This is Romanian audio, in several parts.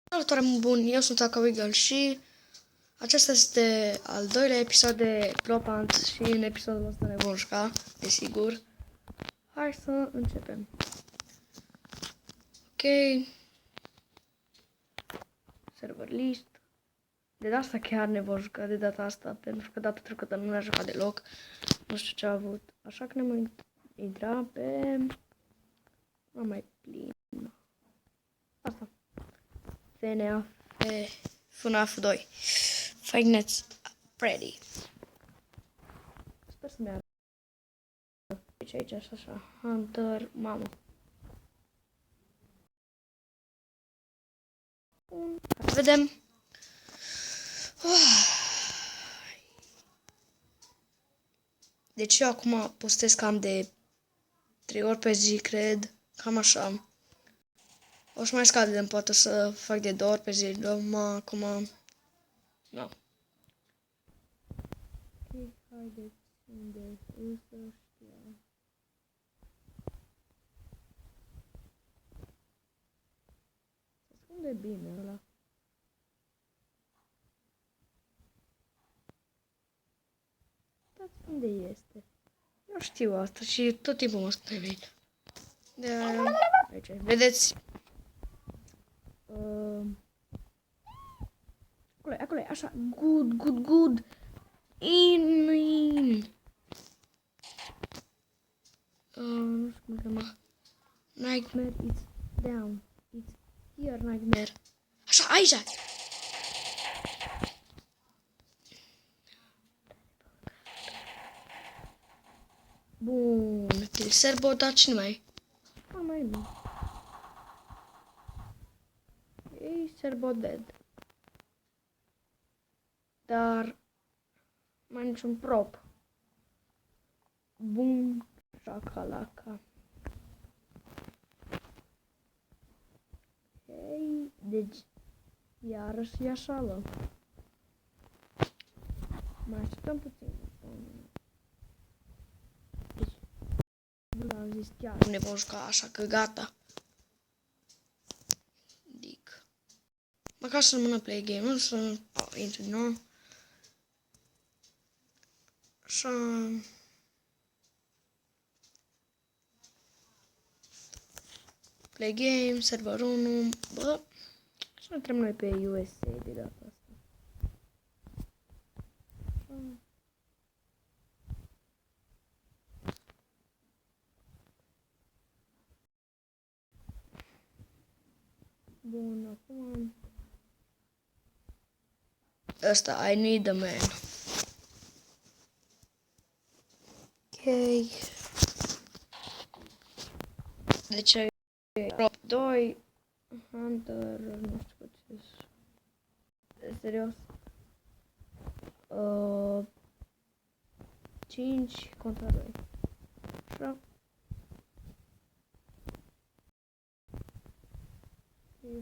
Salutare, bun, eu sunt Acawigal și acesta este al doilea episod de Glopant și în episodul ăsta ne vom juca, desigur. Hai să începem. Ok. Server list. De data asta chiar ne vom juca de data asta, pentru că data trecută nu ne-a jucat deloc. Nu știu ce a avut. Așa că ne vom intra pe... mai plin. Asta. FNAF. FNAF 2. Five Nights at Freddy. Sper să meargă. Aici, așa. Hunter, mamă. Vedem. Deci eu acum postez cam de 3 ori pe zi, cred. Cam așa. O să mai scadem, poate să fac de 2 ori pe zi. Acum... Nu. Ok, haideți unde să știu. Se ascunde bine ăla. Uitați unde este. Eu știu asta și tot timpul mă ascunde bine. De-aia... Aici, vedeți? Acolo, așa, good. In. Nu știu cum chema. Nightmare, it's down. It's here, Nightmare. Așa, aici. Bun, kill Serbo, dar cine mai? Mai nu. E Serbo dead. Dar mai niciun prop. Bun, șacalaca. Hei, deci iarăși e așa, lă. Mai așteptăm puțin. Deci, am zis chiar ne vom juca așa că gata. Dic. Măcar să rămână play game, să nu intru din nou. Așa. Play game, server 1, bă. Și ne intrăm noi pe USA de data asta. Așa. Bun, acum... Asta, I need a man. Ok. Deci, Prop 2, Hunter, nu știu ce e. Serios. 5 contra 2. Așa.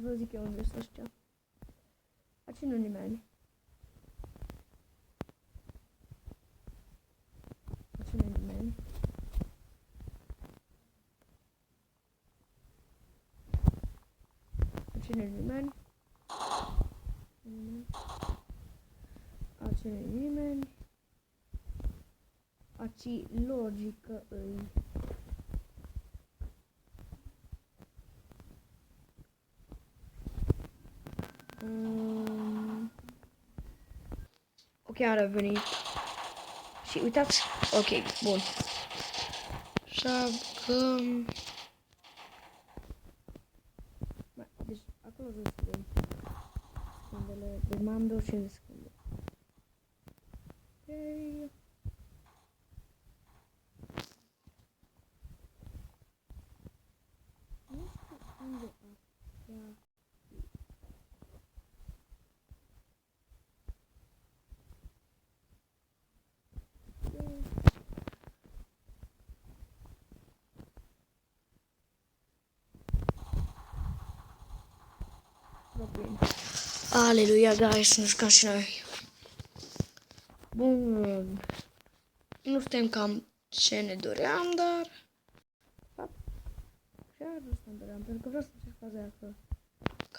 Vă zic eu unde să știu. Aici nu nimeni. Aici nu nimeni. Aici nu nimeni. Aici nu nimeni. Aici logică îi. Ok, a revenit. Și uitați, ok, bun. Așa că... Deci, acolo să scriem secundele. Deci mai am 25 de secunde. Ok. Nu știu unde astea. Aleluia, guys, nu jucăm și noi. Bun. Nu știm cam ce ne doream, dar... Chiar nu ne doream, pentru că vreau să încerc faza aia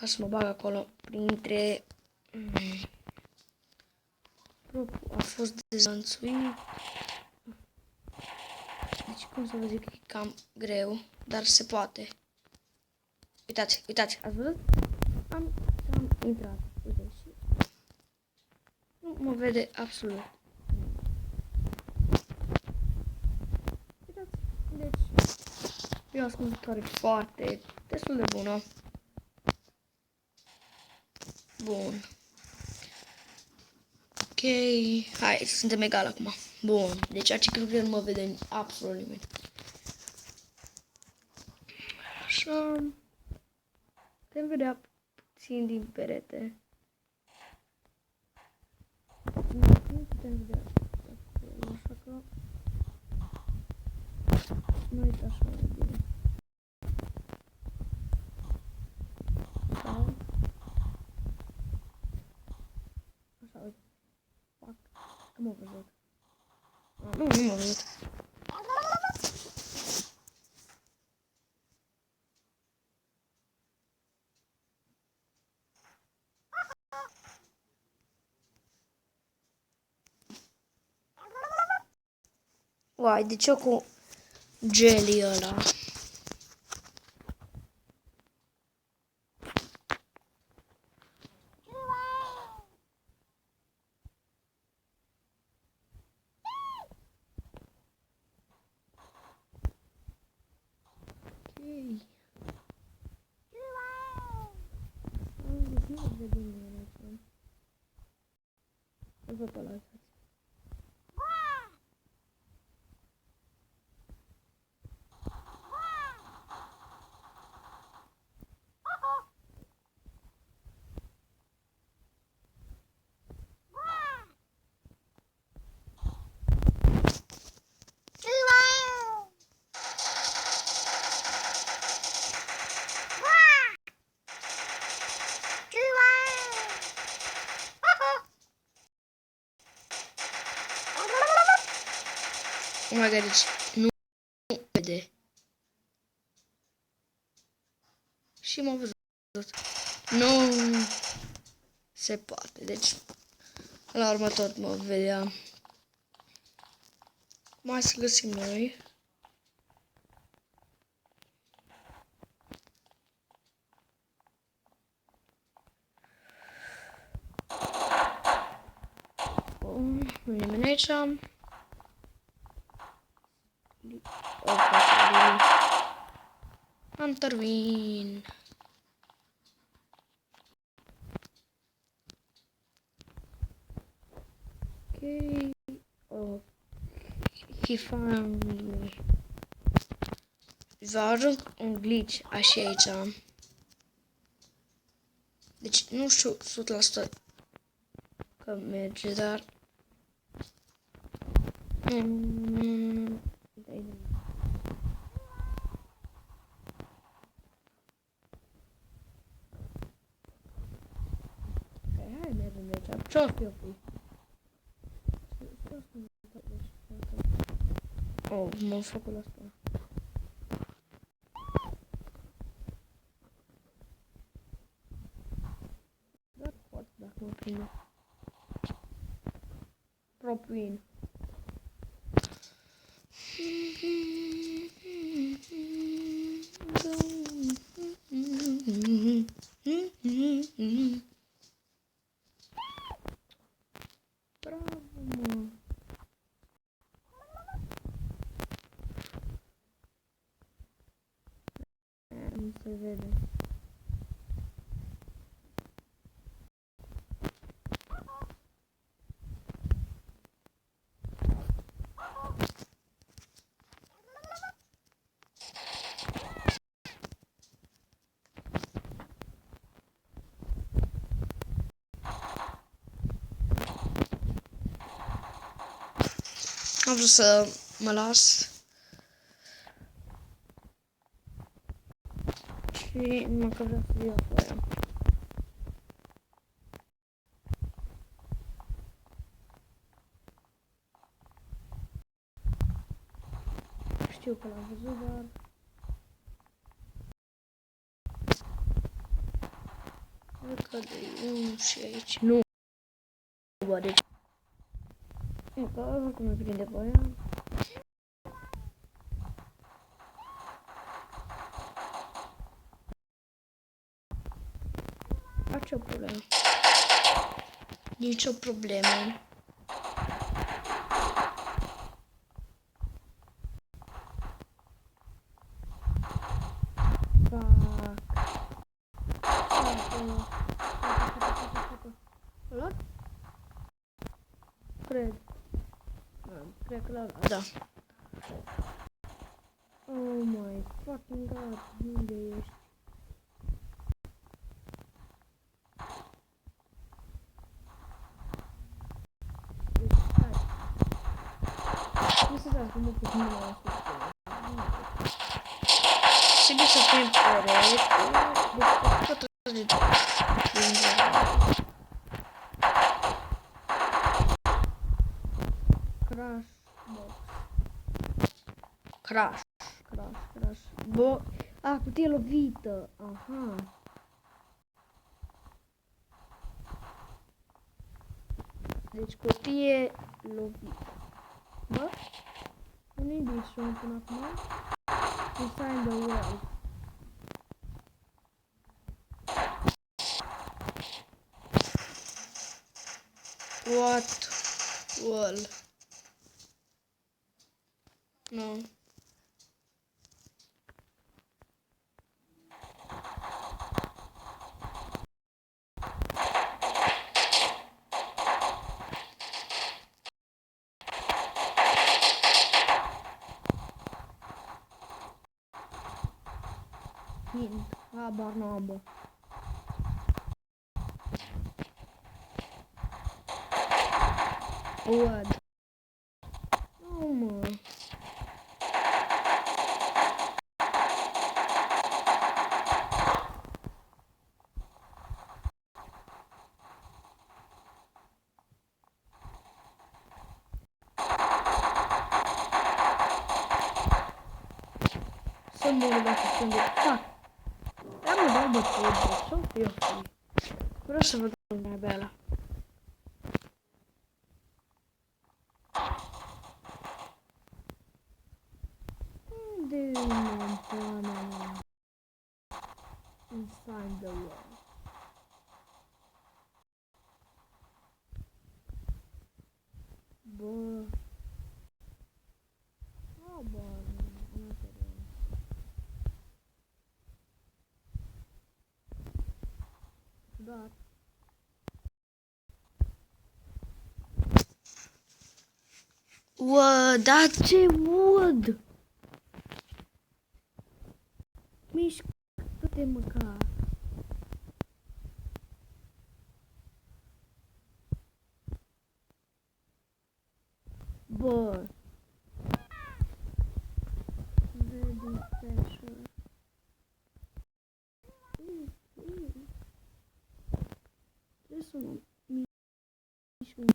ca să mă bag acolo printre... A fost dezlănțuit. Deci, cum să vă zic, e cam greu, dar se poate. Uitați, uitați, ați văzut? Am intrat. Uite, și nu mă vede absolut. Uitați, deci e o ascultătoare foarte, destul de bună. Bun. Ok, hai, suntem egal acum. Bun, deci aici cred că nu mă vede absolut nimeni. Așa. Putem vedea puțin din perete. Nu putem vedea așa că nu uite așa mai bine. Sau așa, uite. Fac. Că m-a văzut. Nu m-a văzut. Uai, de ce cu jelly ăla? Oh my god, deci nu vede. Și m-a văzut. Nu se poate, deci la urmă tot mă vedea. Mai să găsim noi. Nu e nimeni aici. Intervin. Ok. Oh. He found me. Va ajung un glitch așa aici. Deci nu știu 100% că merge, dar... Hai, mergem de aici. Ce-o fi oprit? Oh, m-am făcut asta. Dar pot dacă mă prinde. Drop win. Bravo, mă. Nu se vede. Am vrut să mă las. Și numai că vreau să viu afară. Știu că l-am văzut, dar... Văd că de 1 și aici. Nu. Bă, deci... Nu, că oricum nu prinde pe aia. Face o problemă. Nici o problemă. Luat? Cred. Cred că l-a luat. Da. Oh my fucking god. Unde ești? Deci, hai. Nu se dă cum puțin la asta. Trebuie să fim corect. Deci, tot de Crash box. Crash. Bo... A, cutie lovită. Aha. Deci cutie lovită. Bă? Nu-i bișon până acum. Inside the world. What? Wall. No. Hint. Habar n-am, bă. Văd. Nu, mă. Să mă dacă sunt de... Fac. Ia mă dau bătut, ce-o fi eu fi? Vreau să văd unde e abia ăla. Unde mă pana mea? Inside the world. Bă. Habar nu te rog. Da. Uă, da ce ud? Mișcă-te măcar. Bă. Very special. Trebuie să mă mișc un și...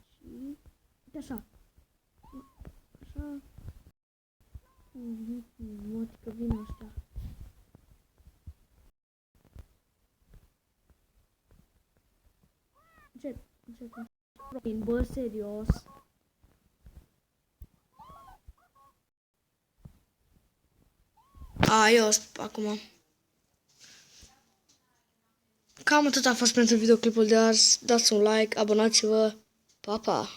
Uite așa. Așa. Mă, că vin ăștia. Încet. Bă, serios. Eu acum. Cam atât a fost pentru videoclipul de azi. Dați un like, abonați-vă. Pa, pa!